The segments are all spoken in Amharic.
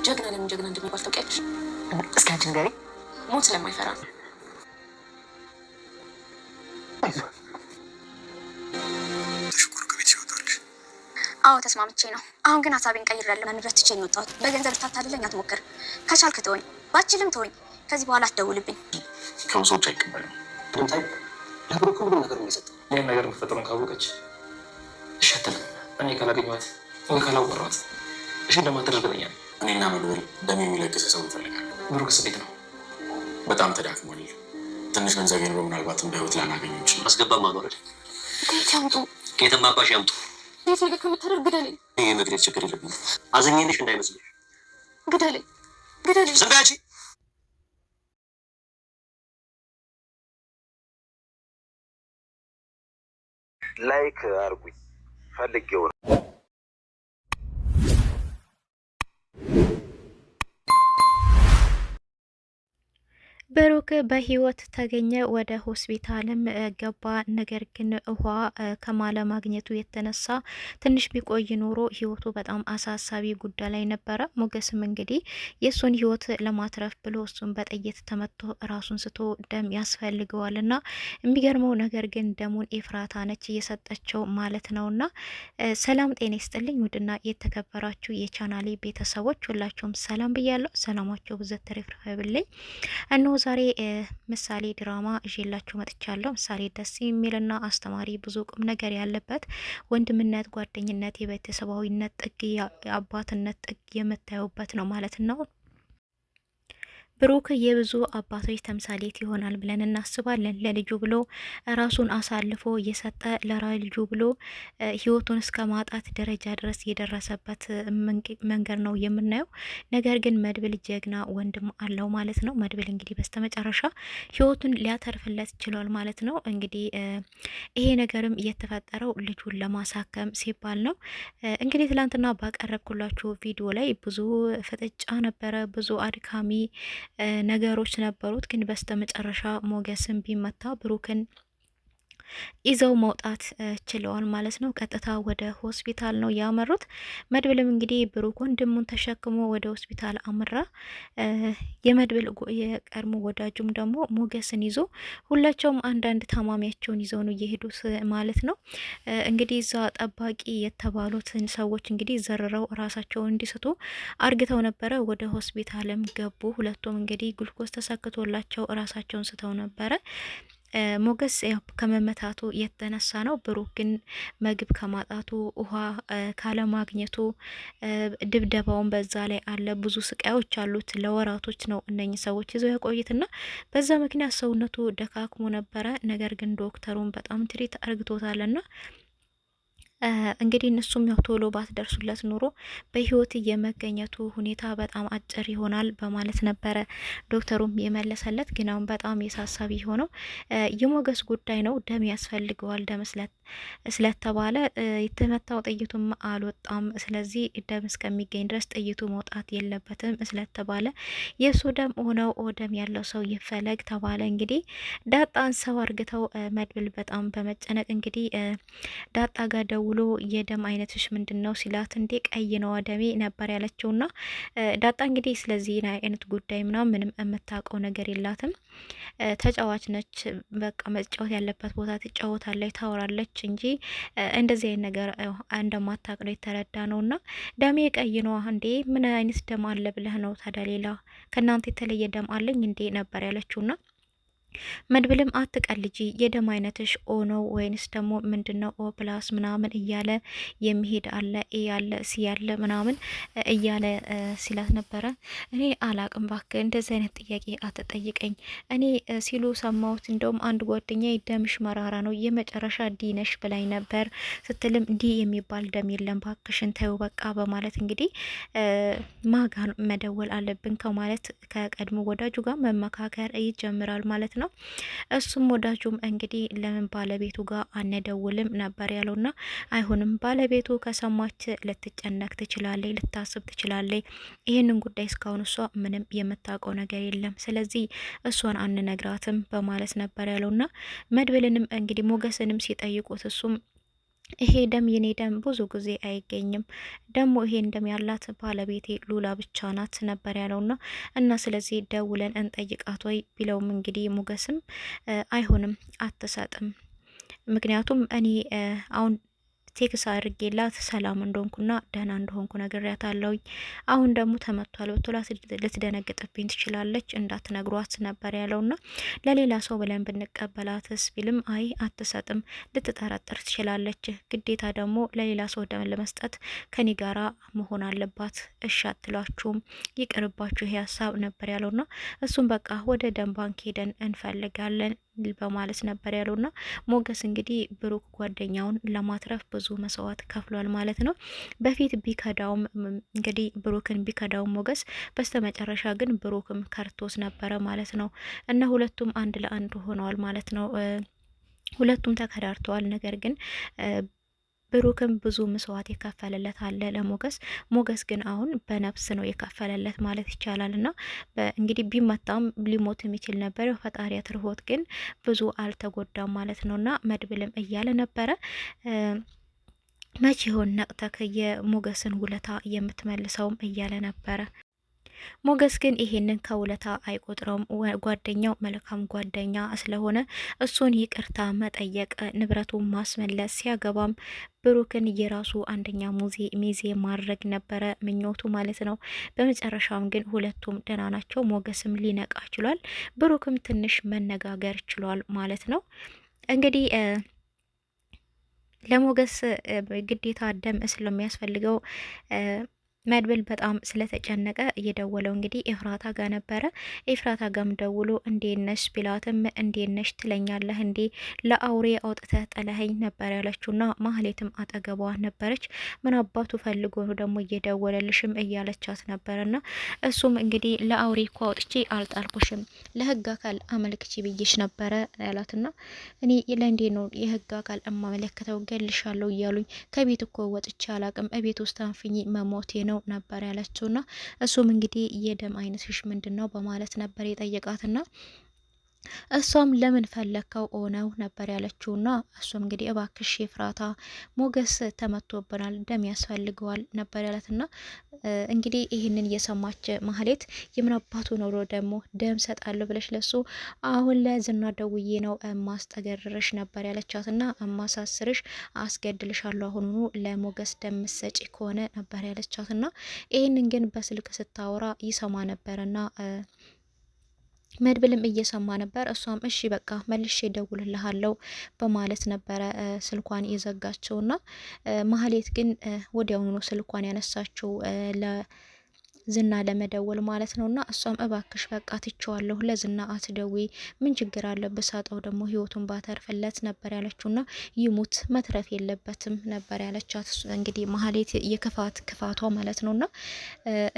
ጀግና ለምን ጀግና እንደሚባል ታውቂያለሽ? እስኪ አንቺ ንገሪኝ። ሞት ስለማይፈራ ነው። አዎ ተስማምቼ ነው። አሁን ግን ሀሳቤን ቀይሬያለሁ። ንብረት ትቼ ነው የወጣሁት። በገንዘብ ልታታልለኝ አትሞክር። ከቻልክ ተወኝ፣ ባችልም ተወኝ። ከዚህ በኋላ አትደውልብኝ። ከብዙዎች አይቀበልም። ድምታይ ለብሩክ ሁሉ ነገር የሚሰጠው ይህን ነገር መፈጠሩን ካወቀች እሺ አትልም። እኔ ካላገኘኋት ወይ ካላወራኋት እሺ እንደማትደርግልኛ እኔና መድብል ደም የሚለግስ ሰው እንፈልጋለን። ብሩክስ እንዴት ነው? በጣም ተዳክሟል። ትንሽ ገንዘብ ኖሮ ምናልባትም በህይወት ላናገኘው ይችላል። አስገባ ማኖረድ ከየት ያምጡ? ከየትም አባሽ ያምጡ። ቤት ነገር ከምታደርግ ግደለኝ። ይህ መግደል ችግር የለብኝ። አዝኜልሽ እንዳይመስልሽ። ግደለኝ፣ ግደለኝ። ዝም በይ አንቺ። ላይክ አርጉኝ ፈልጌው ነው። ብሩክ በህይወት ተገኘ። ወደ ሆስፒታልም ገባ። ነገር ግን ውሃ ከማለማግኘቱ የተነሳ ትንሽ ቢቆይ ኖሮ ህይወቱ በጣም አሳሳቢ ጉዳይ ላይ ነበረ። ሞገስም እንግዲህ የእሱን ህይወት ለማትረፍ ብሎ እሱን በጥይት ተመቶ ራሱን ስቶ ደም ያስፈልገዋል እና የሚገርመው ነገር ግን ደሙን ኤፍራታ ነች እየሰጠችው ማለት ነውና። ሰላም ጤና ይስጥልኝ ውድና የተከበራችሁ የቻናሌ ቤተሰቦች ሁላችሁም ሰላም ብያለሁ። ሰላማችሁ ብዘት ተረፍርፈብልኝ እነሆ ዛሬ ምሳሌ ድራማ ይዤላችሁ መጥቻለሁ። ምሳሌ ደስ የሚልና አስተማሪ ብዙ ቁም ነገር ያለበት ወንድምነት፣ ጓደኝነት፣ የቤተሰባዊነት ጥግ፣ የአባትነት ጥግ የምታዩበት ነው ማለት ነው። ብሩክ የብዙ አባቶች ተምሳሌት ይሆናል ብለን እናስባለን። ለልጁ ብሎ ራሱን አሳልፎ እየሰጠ ለልጁ ብሎ ህይወቱን እስከ ማጣት ደረጃ ድረስ የደረሰበት መንገድ ነው የምናየው። ነገር ግን መድብል ጀግና ወንድም አለው ማለት ነው። መድብል እንግዲህ በስተመጨረሻ ህይወቱን ሊያተርፍለት ችሏል ማለት ነው። እንግዲህ ይሄ ነገርም እየተፈጠረው ልጁን ለማሳከም ሲባል ነው። እንግዲህ ትላንትና ባቀረብኩላችሁ ቪዲዮ ላይ ብዙ ፍጥጫ ነበረ፣ ብዙ አድካሚ ነገሮች ነበሩት። ግን በስተመጨረሻ ሞገስን ቢመታ ብሩክን ይዘው መውጣት ችለዋል ማለት ነው። ቀጥታ ወደ ሆስፒታል ነው ያመሩት። መድብልም እንግዲህ ብሩክ ወንድሙን ተሸክሞ ወደ ሆስፒታል አምራ። የመድብል የቀድሞ ወዳጁም ደግሞ ሞገስን ይዞ ሁላቸውም አንዳንድ ታማሚያቸውን ይዘው ነው እየሄዱት ማለት ነው። እንግዲህ እዛ ጠባቂ የተባሉትን ሰዎች እንግዲህ ዘርረው ራሳቸውን እንዲስቱ አርግተው ነበረ። ወደ ሆስፒታልም ገቡ። ሁለቱም እንግዲህ ግሉኮስ ተሰክቶላቸው ራሳቸውን ስተው ነበረ። ሞገስ ያው ከመመታቱ የተነሳ ነው። ብሩክ ግን ምግብ ከማጣቱ ውሃ ካለማግኘቱ ድብደባውን በዛ ላይ አለ። ብዙ ስቃዮች አሉት። ለወራቶች ነው እነኚህ ሰዎች ይዘው ያቆይትና በዛ ምክንያት ሰውነቱ ደካክሞ ነበረ። ነገር ግን ዶክተሩን በጣም ትሪት አርግቶታልና እንግዲህ እነሱም ያው ቶሎ ባትደርሱለት ኑሮ በህይወት የመገኘቱ ሁኔታ በጣም አጭር ይሆናል በማለት ነበረ ዶክተሩም የመለሰለት። ግን አሁን በጣም የሳሳቢ ሆነው የሞገስ ጉዳይ ነው። ደም ያስፈልገዋል። ደም ስለተባለ የተመታው ጥይቱም አልወጣም። ስለዚህ ደም እስከሚገኝ ድረስ ጥይቱ መውጣት የለበትም ስለተባለ የእሱ ደም ሆነው ደም ያለው ሰው ይፈለግ ተባለ። እንግዲህ ዳጣን ሰው አርግተው መድብል በጣም በመጨነቅ እንግዲህ ዳጣ ጋር ደውሎ የደም አይነትሽ ምንድነው ሲላት እንዴ ቀይ ነው ደሜ ነበር ያለችውና ዳጣ እንግዲህ ስለዚህ አይነት ጉዳይ ምንም የምታውቀው ነገር የላትም። ተጫዋች ነች። በቃ መጫወት ያለበት ቦታ ትጫወታለች፣ ታወራለች እንጂ እንደዚህ አይነት ነገር እንደማታውቅ ነው የተረዳ ነውና ደሜ ቀይ ነው እንዴ ምን አይነት ደም አለ ብለህ ነው ታዲያ ሌላ ከናንተ የተለየ ደም አለኝ እንዴ ነበር ያለችውና መድብልም አትቀልጂ የደም አይነትሽ ኦ ነው ወይንስ ደግሞ ምንድነው ኦ ፕላስ ምናምን እያለ የሚሄድ አለ ኤ ያለ ሲ ያለ ምናምን እያለ ሲላት ነበረ። እኔ አላቅም ባክህ እንደዚህ አይነት ጥያቄ አትጠይቀኝ እኔ ሲሉ ሰማሁት። እንደውም አንድ ጓደኛዬ ደምሽ መራራ ነው የመጨረሻ ዲ ነሽ ብላኝ ነበር ስትልም ዲ የሚባል ደም የለም ባክሽን ተይው በቃ በማለት እንግዲህ ማጋ መደወል አለብን ከማለት ከቀድሞ ወዳጁ ጋር መመካከር ይጀምራል ማለት ነው። እሱም ወዳጁም እንግዲህ ለምን ባለቤቱ ጋር አነደውልም ነበር ያለውና አይሆንም ባለቤቱ ከሰማች ልትጨነቅ ትችላለች፣ ልታስብ ትችላለች። ይህንን ጉዳይ እስካሁን እሷ ምንም የምታውቀው ነገር የለም፣ ስለዚህ እሷን አንነግራትም በማለት ነበር ያለውና መድብልንም እንግዲህ ሞገስንም ሲጠይቁት እሱም ይሄ ደም የኔ ደም ብዙ ጊዜ አይገኝም፣ ደግሞ ይሄን ደም ያላት ባለቤቴ ሉላ ብቻ ናት ነበር ያለውና እና ስለዚህ ደውለን እንጠይቃት ወይ ቢለውም እንግዲህ ሞገስም አይሆንም አትሰጥም፣ ምክንያቱም እኔ አሁን ቴክስ አድርጌላት ሰላም እንደሆንኩና ደህና እንደሆንኩ ነግሬያታለሁኝ። አሁን ደግሞ ተመቷል ብትላት ልትደነግጥብኝ ትችላለች፣ እንዳትነግሯት ነበር ያለውና ለሌላ ሰው ብለን ብንቀበላትስ ቢልም አይ አትሰጥም፣ ልትጠረጥር ትችላለች። ግዴታ ደግሞ ለሌላ ሰው ደም ለመስጠት ከኔ ጋራ መሆን አለባት። እሺ አትሏችሁም፣ ይቅርባችሁ ይሄ ሀሳብ ነበር ያለውና እሱም በቃ ወደ ደም ባንክ ሄደን እንፈልጋለን በማለት ነበር ያለውና ሞገስ እንግዲህ ብሩክ ጓደኛውን ለማትረፍ ብዙ መስዋዕት ከፍሏል ማለት ነው። በፊት ቢከዳውም እንግዲህ ብሩክን ቢከዳውም ሞገስ በስተመጨረሻ ግን ብሩክም ከርቶስ ነበረ ማለት ነው እና ሁለቱም አንድ ለአንድ ሆነዋል ማለት ነው። ሁለቱም ተከዳርተዋል። ነገር ግን ብሩክም ብዙ መስዋዕት የከፈለለት አለ ለሞገስ። ሞገስ ግን አሁን በነፍስ ነው የከፈለለት ማለት ይቻላል። እና እንግዲህ ቢመታም ሊሞት የሚችል ነበር፣ ፈጣሪ አትርፎት ግን ብዙ አልተጎዳም ማለት ነው። እና መድብልም እያለ ነበረ መቼ ይሆን ነቅተክ የሞገስን ውለታ የምትመልሰውም እያለ ነበረ። ሞገስ ግን ይሄንን ከውለታ አይቆጥረውም። ጓደኛው መልካም ጓደኛ ስለሆነ እሱን ይቅርታ መጠየቅ፣ ንብረቱን ማስመለስ፣ ሲያገባም ብሩክን የራሱ አንደኛ ሚዜ ማድረግ ነበረ ምኞቱ ማለት ነው። በመጨረሻም ግን ሁለቱም ደህና ናቸው። ሞገስም ሊነቃ ችሏል፣ ብሩክም ትንሽ መነጋገር ችሏል ማለት ነው። እንግዲህ ለሞገስ ግዴታ ደም ስለሚያስፈልገው መድብል በጣም ስለተጨነቀ እየደወለው እንግዲህ ኤፍራታ ጋር ነበረ። ኤፍራታ ጋም ደውሎ እንዴት ነሽ ቢላትም እንዴት ነሽ ትለኛለህ እንዴ ለአውሬ አውጥተህ ጥለኸኝ ነበር ያለችውና ማህሌትም አጠገቧ ነበረች። ምን አባቱ ፈልጎ ነው ደግሞ እየደወለልሽም እያለቻት ነበረና እሱም እንግዲህ ለአውሬ እኮ አውጥቼ አልጣልኩሽም ለህግ አካል አመልክቼ ብዬሽ ነበረ ያላትና እኔ ለእንዴ ነው የህግ አካል እማመለክተው ገልሻለሁ እያሉኝ ከቤት እኮ ወጥቼ አላቅም እቤት ውስጥ አንፍኝ መሞቴ ነው ነበር ያለችውና እሱም እንግዲህ የደም አይነትሽ ምንድነው በማለት ነበር የጠየቃትና እሷም ለምን ፈለከው ኦነው ነበር ያለችውና እሱም እንግዲህ እባክሽ ኤፍራታ ሞገስ ተመቶብናል ደም ያስፈልገዋል ነበር ያለትና እንግዲህ ይህንን የሰማች ማህሌት የምናባቱ ኖሮ ደግሞ ደም ሰጣለሁ ብለሽ ለሱ አሁን ለዝና ደውዬ ነው ማስጠገርሽ ነበር ያለቻትና አማሳስርሽ አስገድልሻለሁ አሁኑ ለሞገስ ደም ሰጪ ከሆነ ነበር ያለቻትና ይህንን ግን በስልክ ስታወራ ይሰማ ነበርና መድብልም እየሰማ ነበር። እሷም እሺ በቃ መልሼ እደውልልሃለሁ በማለት ነበረ ስልኳን የዘጋቸውና ማህሌት ግን ወዲያውኑ ስልኳን ያነሳችው ለዝና ለመደወል ማለት ነውና እሷም እባክሽ በቃ ትቼዋለሁ ለዝና አትደዊ ምን ችግር አለ ብሳጠው ደግሞ ህይወቱን ባተርፍለት ነበር ያለችውና ይሙት መትረፍ የለበትም ነበር ያለቻት። እንግዲህ ማህሌት ክፋቷ ማለት ነውና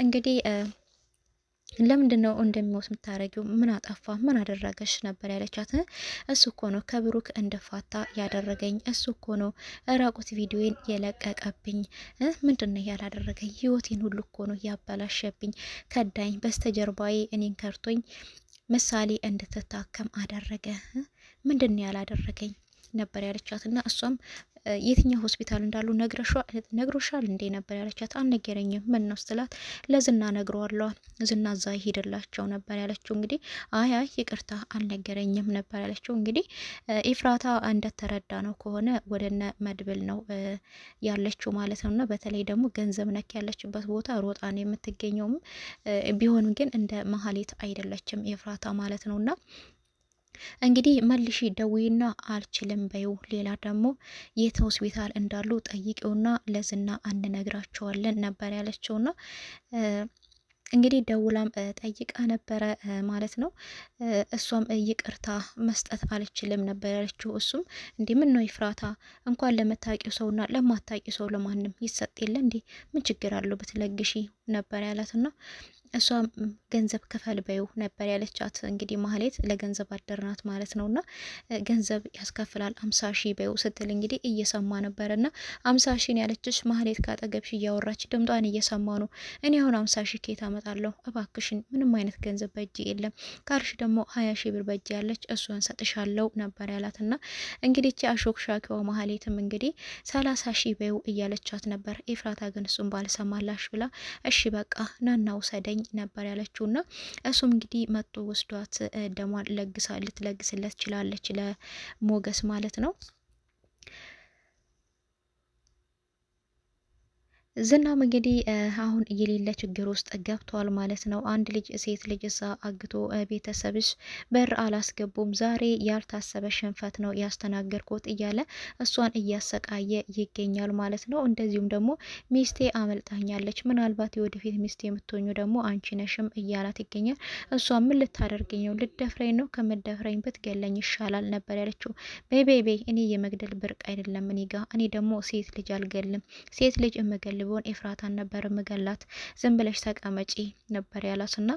እንግዲህ ለምንድነው እንደሚሞት የምታረጊው? ምን አጠፋ? ምን አደረገሽ? ነበር ያለቻት። እሱ እኮ ነው ከብሩክ እንደፋታ ያደረገኝ። እሱ እኮ ነው ራቁት ቪዲዮን የለቀቀብኝ። ምንድነው ያላደረገኝ? ህይወቴን ሁሉ እኮ ነው ያበላሸብኝ። ከዳኝ፣ በስተጀርባዬ እኔን ከርቶኝ ምሳሌ እንድትታከም አደረገ። ምንድነው ያላደረገኝ ነበር ያለቻትና እሷም የትኛው ሆስፒታል እንዳሉ ነግሮሻል እንዴ ነበር ያለቻት። አልነገረኝም። ምን ነው ስትላት ለዝና ነግረዋለሁ ዝና እዛ ይሄድላቸው ነበር ያለችው። እንግዲህ አይ ይቅርታ አልነገረኝም ነበር ያለችው። እንግዲህ ኤፍራታ እንደተረዳ ነው ከሆነ ወደነ መድብል ነው ያለችው ማለት ነውና በተለይ ደግሞ ገንዘብ ነክ ያለችበት ቦታ ሮጣ ነው የምትገኘውም ቢሆንም ግን እንደ መሀሌት አይደለችም ኤፍራታ ማለት ነውና እንግዲህ መልሺ ደውይና አልችልም በይው፣ ሌላ ደግሞ የት ሆስፒታል እንዳሉ ጠይቂውና ለዝና አንነግራቸዋለን ነበር ያለችውና እንግዲህ ደውላም ጠይቃ ነበረ ማለት ነው። እሷም ይቅርታ መስጠት አልችልም ነበር ያለችው። እሱም እንዲህ ምን ነው ኤፍራታ እንኳን ለመታቂው ሰውና ለማታቂው ሰው ለማንም ይሰጥ የለ እንዴ ምን ችግር አለው ብትለግሺ ነበር ያላትና እሷ ገንዘብ ክፈል በይው ነበር ያለቻት። እንግዲህ ማህሌት ለገንዘብ አደርናት ማለት ነውና ገንዘብ ያስከፍላል 50 ሺህ በይው ስትል እንግዲህ እየሰማ ነበርና 50 ሺህ ያለችሽ ማህሌት ካጠገብሽ እያወራች ድምጧን እየሰማ ነው። እኔ አሁን 50 ሺህ ከየት አመጣለሁ? እባክሽን ምንም አይነት ገንዘብ በእጅ የለም ካልሽ ደግሞ 20 ሺህ ብር በእጅ ያለች እሷን ሰጥሻለሁ ነበር ያላትና እንግዲህ እቺ አሾክሻኪዋ ማህሌትም እንግዲህ 30 ሺህ በይው እያለቻት ነበር። ኤፍራታ ግን እሱን ባልሰማላሽ ብላ እሺ በቃ ናና ውሰደኝ ነበር ያለችውና እሱም እንግዲህ መጥቶ ወስዷት ደሟን ልትለግስለት ችላለች ለሞገስ ማለት ነው። ዝናም እንግዲህ አሁን የሌለ ችግር ውስጥ ገብቷል ማለት ነው። አንድ ልጅ ሴት ልጅ እዛ አግቶ ቤተሰብሽ በር አላስገቡም፣ ዛሬ ያልታሰበ ሽንፈት ነው ያስተናገርኩት እያለ እሷን እያሰቃየ ይገኛል ማለት ነው። እንደዚሁም ደግሞ ሚስቴ አመልጣኛለች፣ ምናልባት የወደፊት ሚስቴ የምትሆኙ ደግሞ አንቺ ነሽም እያላት ይገኛል። እሷ ምን ልታደርገኝ ነው? ልደፍረኝ ነው? ከምደፍረኝ ብትገለኝ ይሻላል ነበር ያለችው። ቤይ እኔ የመግደል ብርቅ አይደለም እኔ ጋ፣ እኔ ደግሞ ሴት ልጅ አልገልም፣ ሴት ልጅ እምገል ቢሆን ኤፍራታን ነበር ምገላት፣ ዝም ብለሽ ተቀመጪ ነበር ያላትና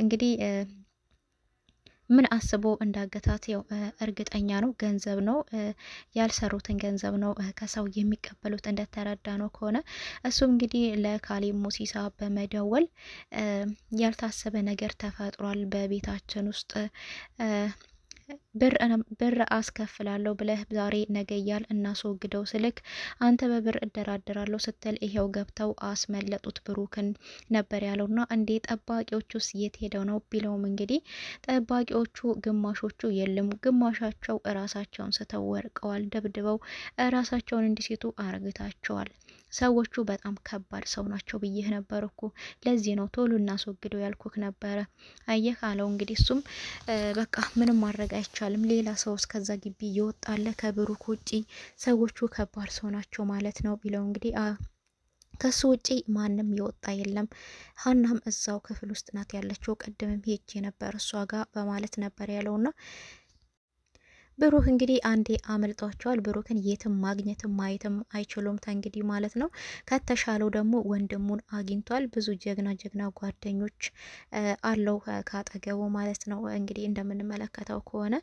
እንግዲህ ምን አስቦ እንዳገታት ያው እርግጠኛ ነው። ገንዘብ ነው ያልሰሩትን ገንዘብ ነው ከሰው የሚቀበሉት እንደተረዳ ነው ከሆነ እሱም እንግዲህ ለካሌብ ሙሲሳ በመደወል ያልታሰበ ነገር ተፈጥሯል በቤታችን ውስጥ ብር አስከፍላለሁ ብለህ ዛሬ ነገ እያል እናስወግደው ስልክ አንተ በብር እደራደራለሁ ስትል ይሄው ገብተው አስመለጡት ብሩክን ነበር ያለውና እንዴ ጠባቂዎቹስ የት ሄደው ነው ቢለውም እንግዲህ ጠባቂዎቹ ግማሾቹ የለም፣ ግማሻቸው እራሳቸውን ስተው ወርቀዋል፣ ደብድበው እራሳቸውን እንዲሴቱ አርግታቸዋል። ሰዎቹ በጣም ከባድ ሰው ናቸው ብዬህ ነበር እኮ ለዚህ ነው ቶሎ እናስወግደው ያልኩክ ነበረ አየህ አለው። እንግዲህ እሱም በቃ ምንም ማድረግ አይቻልም፣ ሌላ ሰው እስከዛ ግቢ እየወጣለ ከብሩክ ውጪ ሰዎቹ ከባድ ሰው ናቸው ማለት ነው ቢለው እንግዲህ ከሱ ውጪ ማንም የወጣ የለም፣ ሀናም እዛው ክፍል ውስጥ ናት ያለችው፣ ቅድምም ሄጄ ነበር እሷ ጋር በማለት ነበር ያለውና ብሩክ እንግዲህ አንዴ አመልጧቸዋል። ብሩክን የትም ማግኘትም ማየትም አይችሉም ተንግዲህ ማለት ነው። ከተሻለው ደግሞ ወንድሙን አግኝቷል። ብዙ ጀግና ጓደኞች አለው ካጠገቡ ማለት ነው። እንግዲህ እንደምንመለከተው ከሆነ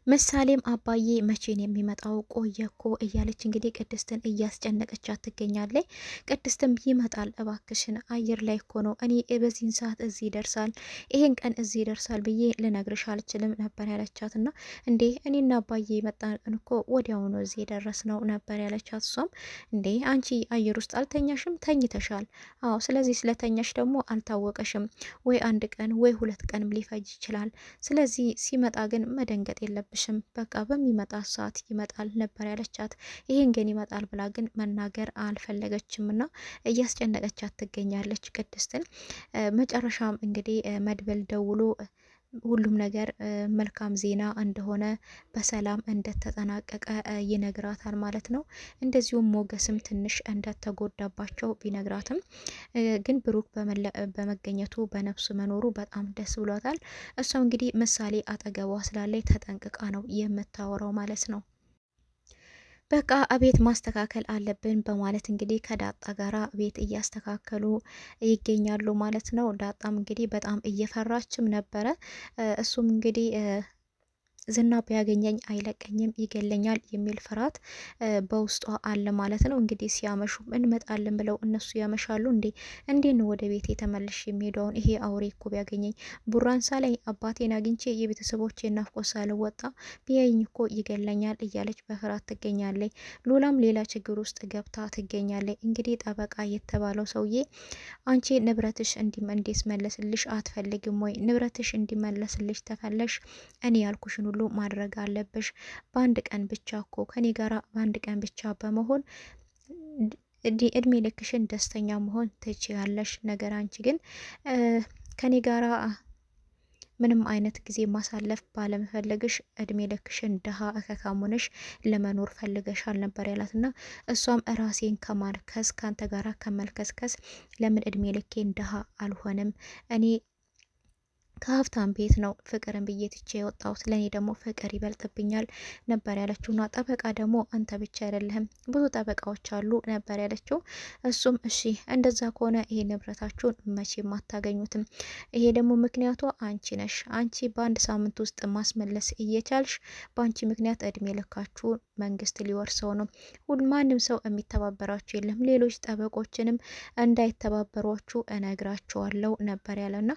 ምሳሌም አባዬ መቼን የሚመጣው ቆየኮ እያለች እንግዲህ ቅድስትን እያስጨነቀቻት ትገኛለች። ቅድስትም ይመጣል እባክሽን አየር ላይ እኮ ነው፣ እኔ በዚህን ሰዓት እዚህ ይደርሳል ይሄን ቀን እዚህ ይደርሳል ብዬ ልነግርሽ አልችልም ነበር ያለቻት። ና እንዴ እኔና አባዬ የመጣን ቀን እኮ ወዲያውኑ እዚህ የደረስ ነው ነበር ያለቻት። እሷም እንዴ አንቺ አየር ውስጥ አልተኛሽም? ተኝተሻል። አዎ ስለዚህ ስለተኛሽ ደግሞ አልታወቀሽም ወይ አንድ ቀን ወይ 2 ቀንም ሊፈጅ ይችላል። ስለዚህ ሲመጣ ግን መደንገጥ የለብሽም ሽም በቃ በሚመጣ ሰዓት ይመጣል ነበር ያለቻት። ይሄን ግን ይመጣል ብላ ግን መናገር አልፈለገችምና እያስጨነቀቻት ትገኛለች ቅድስትን። መጨረሻም እንግዲህ መድበል ደውሎ ሁሉም ነገር መልካም ዜና እንደሆነ በሰላም እንደተጠናቀቀ ይነግራታል ማለት ነው። እንደዚሁም ሞገስም ትንሽ እንደተጎዳባቸው ቢነግራትም ግን ብሩክ በመገኘቱ በነፍሱ መኖሩ በጣም ደስ ብሏታል። እሷ እንግዲህ ምሳሌ አጠገቧ ስላለች ተጠንቅቃ ነው የምታወራው ማለት ነው። በቃ ቤት ማስተካከል አለብን በማለት እንግዲህ ከዳጣ ጋራ ቤት እያስተካከሉ ይገኛሉ ማለት ነው። ዳጣም እንግዲህ በጣም እየፈራችም ነበረ። እሱም እንግዲህ ዝና ቢያገኘኝ አይለቀኝም ይገለኛል የሚል ፍርሃት በውስጧ አለ ማለት ነው። እንግዲህ ሲያመሹ እንመጣለን ብለው እነሱ ያመሻሉ። እንዴት ነው ወደ ቤት የተመለሽ የሚሄደውን ይሄ አውሬ እኮ ቢያገኘኝ ቡራንሳ ላይ አባቴን አግኝቼ የቤተሰቦቼ ናፍቆት ሳልወጣ ቢያይኝ እኮ ይገለኛል እያለች በፍርሃት ትገኛለች። ሉላም ሌላ ችግር ውስጥ ገብታ ትገኛለች። እንግዲህ ጠበቃ የተባለው ሰውዬ አንቺ ንብረትሽ እንዲመለስልሽ አትፈልግም ወይ? ንብረትሽ እንዲመለስልሽ ተፈለሽ እኔ ያልኩሽን ሁሉ ማድረግ አለብሽ። በአንድ ቀን ብቻ እኮ ከኔ ጋራ በአንድ ቀን ብቻ በመሆን እድሜ ልክሽን ደስተኛ መሆን ትችያለሽ። ነገር አንቺ ግን ከኔ ጋራ ምንም አይነት ጊዜ ማሳለፍ ባለመፈለግሽ እድሜ ልክሽን ድሃ እከካሙነሽ ለመኖር ፈልገሻል ነበር ያላትና እሷም ራሴን ከማልከስ ካንተ ጋራ ከመልከስከስ ለምን እድሜ ልኬን ድሃ አልሆንም? እኔ ከሀብታም ቤት ነው ፍቅርን ብዬ ትቼ የወጣሁት፣ ለእኔ ደግሞ ፍቅር ይበልጥብኛል ነበር ያለችውና ጠበቃ ደግሞ አንተ ብቻ አይደለህም ብዙ ጠበቃዎች አሉ ነበር ያለችው። እሱም እሺ እንደዛ ከሆነ ይሄ ንብረታችሁን መቼም አታገኙትም፣ ይሄ ደግሞ ምክንያቱ አንቺ ነሽ። አንቺ በአንድ ሳምንት ውስጥ ማስመለስ እየቻልሽ በአንቺ ምክንያት እድሜ ልካችሁ መንግስት ሊወርሰው ነው። ማንም ሰው የሚተባበራችሁ የለም፣ ሌሎች ጠበቆችንም እንዳይተባበሯችሁ እነግራችኋለሁ ነበር ያለና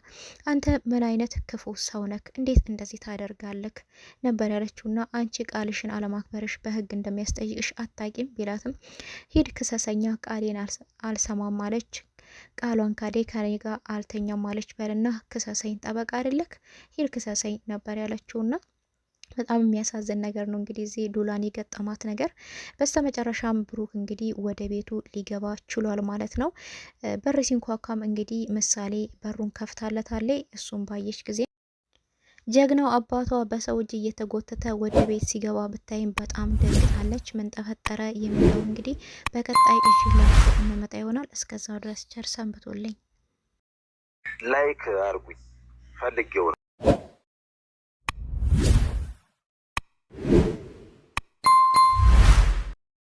አንተ ምን አይነት ክፉ ሰው ነክ? እንዴት እንደዚህ ታደርጋለክ? ነበር ያለችውና አንቺ ቃልሽን አለማክበርሽ በህግ እንደሚያስጠይቅሽ አታቂም ቢላትም ሂድ ክሰሰኛ፣ ቃሌን አልሰማም አለች። ቃሏን ካዴ ከኔ ጋር አልተኛም አለች። በልና ክሰሰኝ፣ ጠበቃ አይደለክ? ሂድ ክሰሰኝ ነበር ያለችውና በጣም የሚያሳዝን ነገር ነው እንግዲህ እዚህ ሉላን የገጠማት ነገር። በስተመጨረሻም ብሩክ እንግዲህ ወደ ቤቱ ሊገባ ችሏል ማለት ነው። በር ሲንኳኳም እንግዲህ ምሳሌ በሩን ከፍታለታለች። እሱም ባየች ጊዜ ጀግናው አባቷ በሰው እጅ እየተጎተተ ወደ ቤት ሲገባ ብታይም በጣም ደንግጣለች። ምን ተፈጠረ የሚለው እንግዲህ በቀጣይ ይዤላችሁ እንመጣ ይሆናል። እስከዛው ድረስ ቸር ሰንብቱልኝ። ላይክ አርጉኝ ፈልጌው